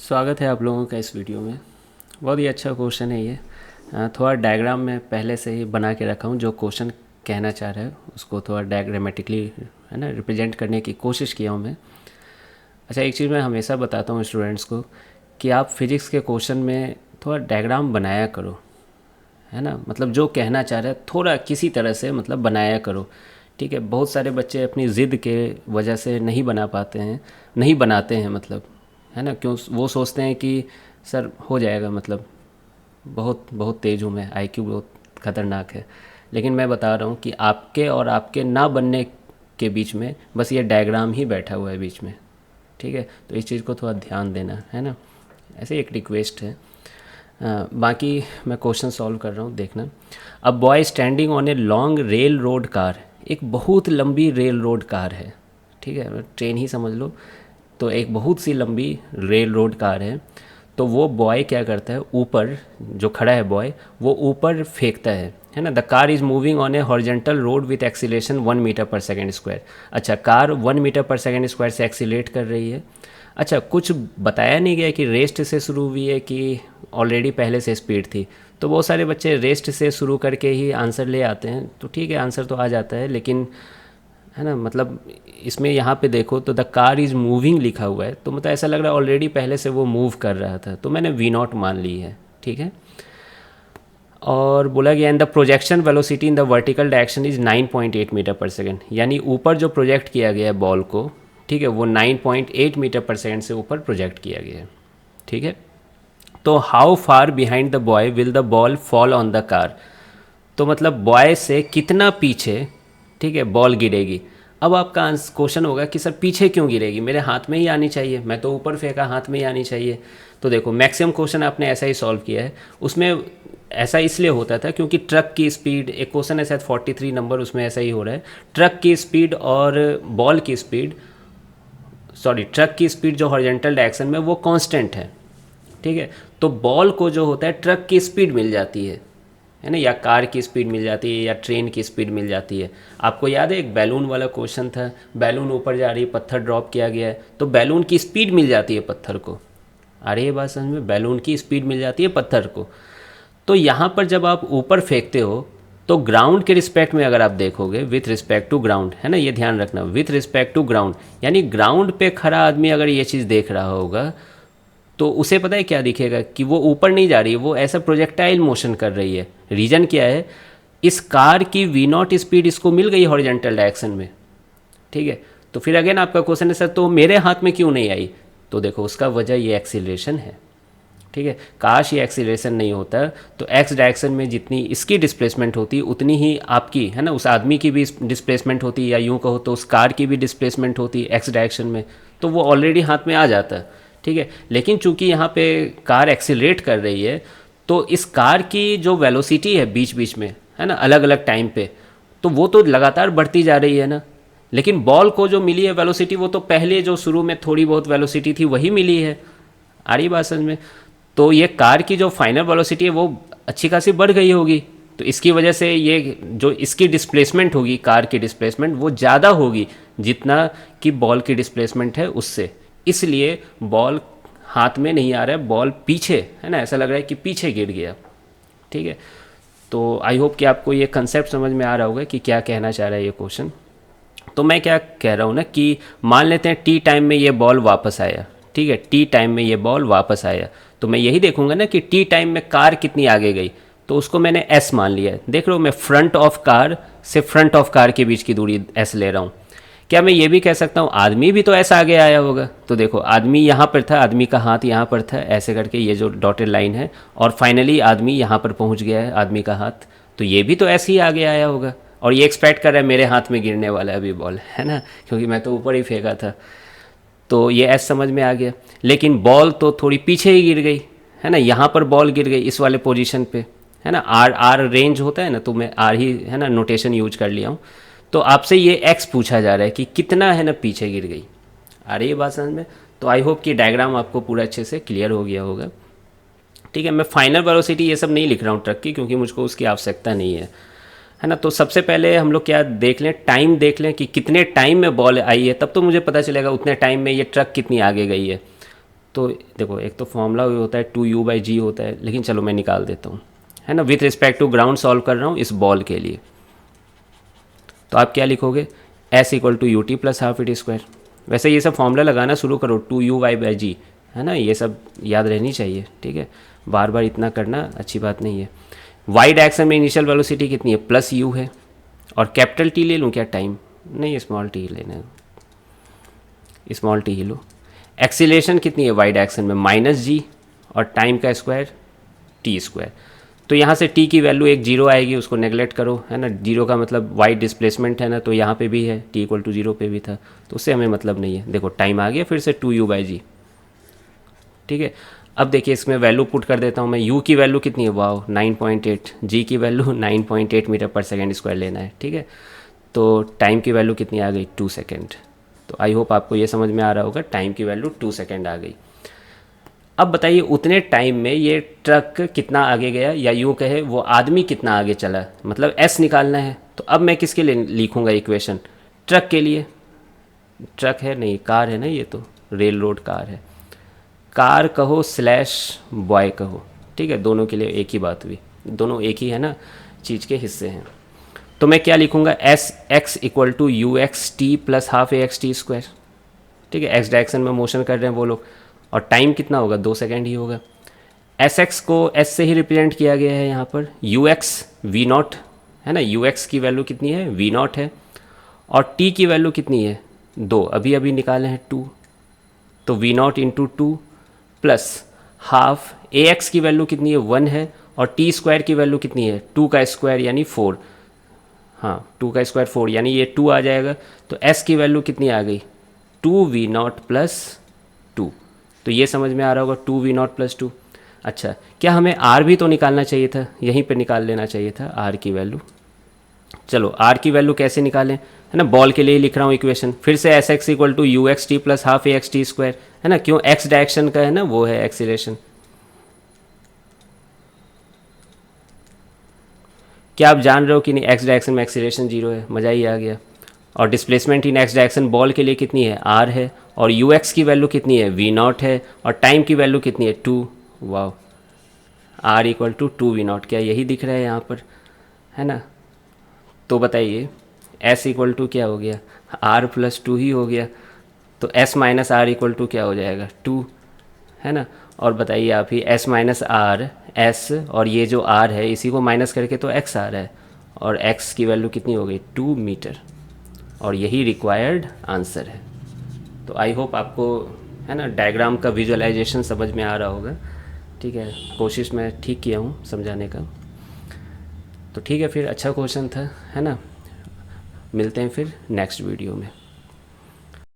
स्वागत है आप लोगों का इस वीडियो में। बहुत ही अच्छा क्वेश्चन है ये। थोड़ा डायग्राम में पहले से ही बना के रखा हूँ, जो क्वेश्चन कहना चाह रहा है उसको थोड़ा डायग्रामेटिकली है ना रिप्रेजेंट करने की कोशिश किया हूँ मैं। अच्छा, एक चीज़ मैं हमेशा बताता हूँ स्टूडेंट्स को कि आप फिजिक्स के क्वेश्चन में थोड़ा डायग्राम बनाया करो, है ना। मतलब जो कहना चाह रहा है थोड़ा किसी तरह से मतलब बनाया करो, ठीक है। बहुत सारे बच्चे अपनी ज़िद के वजह से नहीं बना पाते हैं, नहीं बनाते हैं मतलब, है ना। क्यों? वो सोचते हैं कि सर हो जाएगा, मतलब बहुत बहुत तेज़ हूँ मैं, आईक्यू बहुत ख़तरनाक है। लेकिन मैं बता रहा हूँ कि आपके और आपके ना बनने के बीच में बस ये डायग्राम ही बैठा हुआ है बीच में, ठीक है। तो इस चीज़ को थोड़ा ध्यान देना है ना, ऐसे एक रिक्वेस्ट है। बाकी मैं क्वेश्चन सॉल्व कर रहा हूँ, देखना। अब boy standing on a long rail road car, एक बहुत लंबी रेल रोड कार है, ठीक है, ट्रेन ही समझ लो। तो एक बहुत सी लंबी रेल रोड कार है। तो वो बॉय क्या करता है, ऊपर जो खड़ा है बॉय वो ऊपर फेंकता है ना। The car is moving on a horizontal road with acceleration 1 metre per second square. अच्छा, car 1 metre per second square से एक्सीलेट कर रही है। अच्छा, कुछ बताया नहीं गया कि रेस्ट से शुरू हुई है कि ऑलरेडी पहले से स्पीड थी। तो बहुत सारे बच्चे रेस्ट से शुरू करके ही आंसर ले आते हैं, तो ठीक है आंसर तो आ जाता है, लेकिन है ना, मतलब इसमें यहाँ पे देखो तो द कार इज़ मूविंग लिखा हुआ है, तो मतलब ऐसा लग रहा है ऑलरेडी पहले से वो मूव कर रहा था, तो मैंने वी नॉट मान ली है, ठीक है। और बोला गया and the projection velocity in the vertical direction is 9.8 metre per second, यानी ऊपर जो प्रोजेक्ट किया गया है बॉल को, ठीक है, वो 9.8 मीटर पर सेकेंड से ऊपर प्रोजेक्ट किया गया है, ठीक है। तो how far behind the boy will the ball fall on the car, तो मतलब बॉय से कितना पीछे, ठीक है, बॉल गिरेगी। अब आपका क्वेश्चन होगा कि सर पीछे क्यों गिरेगी, मेरे हाथ में ही आनी चाहिए, मैं तो ऊपर फेंका, हाथ में ही आनी चाहिए। तो देखो मैक्सिमम क्वेश्चन आपने ऐसा ही सॉल्व किया है, उसमें ऐसा इसलिए होता था क्योंकि ट्रक की स्पीड, एक क्वेश्चन है शायद 43 नंबर, उसमें ऐसा ही हो रहा है। ट्रक की स्पीड और बॉल की स्पीड, सॉरी ट्रक की स्पीड जो हॉरिजेंटल डायरेक्शन में वो कांस्टेंट है, ठीक है। तो बॉल को जो होता है ट्रक की स्पीड मिल जाती है ना, या कार की स्पीड मिल जाती है या ट्रेन की स्पीड मिल जाती है। आपको याद है एक बैलून वाला क्वेश्चन था, बैलून ऊपर जा रही है, पत्थर ड्रॉप किया गया है, तो बैलून की स्पीड मिल जाती है पत्थर को। आ रही है बात समझ में, बैलून की स्पीड मिल जाती है पत्थर को। तो यहाँ पर जब आप ऊपर फेंकते हो तो ग्राउंड के रिस्पेक्ट में अगर आप देखोगे, विथ रिस्पेक्ट टू ग्राउंड, है ना, ये ध्यान रखना, विथ रिस्पेक्ट टू ग्राउंड, यानी ग्राउंड पे खड़ा आदमी अगर ये चीज़ देख रहा होगा तो उसे पता है क्या दिखेगा कि वो ऊपर नहीं जा रही है, वो ऐसा प्रोजेक्टाइल मोशन कर रही है। रीज़न क्या है, इस कार की वी नॉट स्पीड इसको मिल गई हॉरिजेंटल डायरेक्शन में, ठीक है। तो फिर अगेन आपका क्वेश्चन है सर तो मेरे हाथ में क्यों नहीं आई, तो देखो उसका वजह ये एक्सीलरेशन है, ठीक है। काश ये एक्सीलरेशन नहीं होता तो एक्स डायरेक्शन में जितनी इसकी डिस्प्लेसमेंट होती उतनी ही आपकी, है ना, उस आदमी की भी डिस्प्लेसमेंट होती, या यूँ कहो तो उस कार की भी डिस्प्लेसमेंट होती एक्स डायरेक्शन में, तो वो ऑलरेडी हाथ में आ जाता, ठीक है। लेकिन चूंकि यहाँ पे कार एक्सीलरेट कर रही है, तो इस कार की जो वेलोसिटी है बीच बीच में, है ना, अलग अलग टाइम पे, तो वो तो लगातार बढ़ती जा रही है ना। लेकिन बॉल को जो मिली है वेलोसिटी वो तो पहले जो शुरू में थोड़ी बहुत वेलोसिटी थी वही मिली है। आ रही बात समझ में? तो ये कार की जो फाइनल वेलोसिटी है वो अच्छी खासी बढ़ गई होगी, तो इसकी वजह से ये जो इसकी डिस्प्लेसमेंट होगी, कार की डिस्प्लेसमेंट वो ज़्यादा होगी जितना कि बॉल की डिस्प्लेसमेंट है उससे। इसलिए बॉल हाथ में नहीं आ रहा है, बॉल पीछे, है ना, ऐसा लग रहा है कि पीछे गिर गया, ठीक है। तो आई होप कि आपको ये कंसेप्ट समझ में आ रहा होगा कि क्या कहना चाह रहा है ये क्वेश्चन। तो मैं क्या कह रहा हूँ ना कि मान लेते हैं टी टाइम में ये बॉल वापस आया, ठीक है, टी टाइम में ये बॉल वापस आया, तो मैं यही देखूंगा ना कि टी टाइम में कार कितनी आगे गई, तो उसको मैंने एस मान लिया है। देख रहे हो मैं फ्रंट ऑफ कार से फ्रंट ऑफ कार के बीच की दूरी एस ले रहा हूँ। क्या मैं ये भी कह सकता हूँ आदमी भी तो ऐसा आगे आया होगा, तो देखो आदमी यहाँ पर था, आदमी का हाथ यहाँ पर था, ऐसे करके ये जो डॉटेड लाइन है, और फाइनली आदमी यहाँ पर पहुँच गया है, आदमी का हाथ, तो ये भी तो ऐसे ही आगे आया होगा। और ये एक्सपेक्ट कर रहा है मेरे हाथ में गिरने वाला है अभी बॉल, है ना, क्योंकि मैं तो ऊपर ही फेंका था, तो ये एस समझ में आ गया। लेकिन बॉल तो थोड़ी पीछे ही गिर गई, है ना, यहाँ पर बॉल गिर गई इस वाले पोजीशन पे, है ना, आर आर रेंज होता है ना, तो मैं आर ही, है ना, नोटेशन यूज कर लिया हूँ। तो आपसे ये एक्स पूछा जा रहा है कि कितना, है ना, पीछे गिर गई। आ रही है बात समझ में? तो आई होप कि डायग्राम आपको पूरा अच्छे से क्लियर हो गया होगा, ठीक है। मैं फाइनल वेलोसिटी ये सब नहीं लिख रहा हूँ ट्रक की, क्योंकि मुझको उसकी आवश्यकता नहीं है ना। तो सबसे पहले हम लोग क्या देख लें, टाइम देख लें कि कितने टाइम में बॉल आई है, तब तो मुझे पता चलेगा उतने टाइम में ये ट्रक कितनी आगे गई है। तो देखो एक तो फॉर्मूला होता है 2u/g होता है, लेकिन चलो मैं निकाल देता हूँ, है ना। With respect to ground solve कर रहा हूँ इस बॉल के लिए। तो आप क्या लिखोगे, s equal to u t plus half it square. वैसे ये सब फॉर्मूला लगाना शुरू करो, 2u/g, है ना, ये सब याद रहनी चाहिए, ठीक है। बार बार इतना करना अच्छी बात नहीं है। वाई डायरेक्शन में इनिशियल वेलोसिटी कितनी है, प्लस u है। और कैपिटल टी ले लूँ क्या, टाइम नहीं, स्मॉल टी लेना है, स्मॉल टी ही लो। एक्सीलरेशन कितनी है वाई डायरेक्शन में, -g, और टाइम का स्क्वायर t²। तो यहाँ से t की वैल्यू एक जीरो आएगी, उसको नेगलेक्ट करो, है ना। जीरो का मतलब वाई डिस्प्लेसमेंट है ना, तो यहाँ पे भी है, t इक्वल टू 0 पे भी था, तो उससे हमें मतलब नहीं है। देखो टाइम आ गया, फिर से 2u/g, ठीक है। अब देखिए इसमें वैल्यू पुट कर देता हूँ मैं। u की वैल्यू कितनी है, वाओ 9.8, g की value 9.8 metre per second square लेना है, ठीक है। तो टाइम की वैल्यू कितनी आ गई, 2 सेकेंड। तो आई होप आपको ये समझ में आ रहा होगा, टाइम की वैल्यू 2 सेकेंड आ गई। अब बताइए उतने टाइम में ये ट्रक कितना आगे गया, या यूँ कहे वो आदमी कितना आगे चला, मतलब एस निकालना है। तो अब मैं किसके लिए लिखूँगा इक्वेशन, ट्रक के लिए। ट्रक है नहीं, कार है ना, ये तो रेल रोड कार है। कार कहो स्लैश बॉय कहो, ठीक है, दोनों के लिए एक ही बात हुई, दोनों एक ही है ना चीज़ के हिस्से हैं। तो मैं क्या लिखूँगा, s x equal to u x t plus half a x t square, ठीक है। एक्स डायरेक्शन में मोशन कर रहे हैं वो लोग, और टाइम कितना होगा, 2 सेकेंड ही होगा। एस एक्स को एस से ही रिप्रेजेंट किया गया है यहाँ पर, यू एक्स वी नॉट, है ना। यू एक्स की वैल्यू कितनी है, वी नॉट है, और टी की वैल्यू कितनी है, 2, अभी अभी निकाले हैं 2, तो v naught into 2 plus half a x की वैल्यू कितनी है, 1 है, और टी स्क्वायर की वैल्यू कितनी है, 2 का स्क्वायर यानी 4, हाँ 2 का स्क्वायर 4 यानी ये 2 आ जाएगा। तो एस की वैल्यू कितनी आ गई, 2v0 प्लस 2। तो ये समझ में आ रहा होगा, 2v0 प्लस 2। अच्छा, क्या हमें आर भी तो निकालना चाहिए था, यहीं पे निकाल लेना चाहिए था आर की वैल्यू। चलो आर की वैल्यू कैसे निकालें, है ना, बॉल के लिए ही लिख रहा हूँ इक्वेशन। फिर से s x equal to u x t plus half a x t square, है ना, क्यों, एक्स डायरेक्शन का है ना, वो है एक्सीलरेशन। क्या आप जान रहे हो कि नहीं, एक्स डायरेक्शन में एक्सीलरेशन 0 है, मज़ा ही आ गया। और displacement in x direction ball के लिए कितनी है, आर है, और यू एक्स की वैल्यू कितनी है, वी नॉट है, और टाइम की वैल्यू कितनी है, 2। वाह, आर इक्वल टू 2v0, क्या यही दिख रहा है यहाँ पर, है ना। तो बताइए एस इक्वल टू क्या हो गया, आर प्लस 2 ही हो गया। तो s minus r equal to क्या हो जाएगा, 2, है ना। और बताइए आप ही, एस माइनस आर, एस और ये जो आर है इसी को माइनस करके तो एक्स आ रहा है, और एक्स की वैल्यू कितनी हो गई, 2 मीटर, और यही रिक्वायर्ड आंसर है। तो आई होप आपको, है ना, डायग्राम का विजुअलाइजेशन समझ में आ रहा होगा, ठीक है। कोशिश मैं ठीक किया हूँ समझाने का। तो ठीक है फिर, अच्छा क्वेश्चन था, है ना। मिलते हैं फिर नेक्स्ट वीडियो में।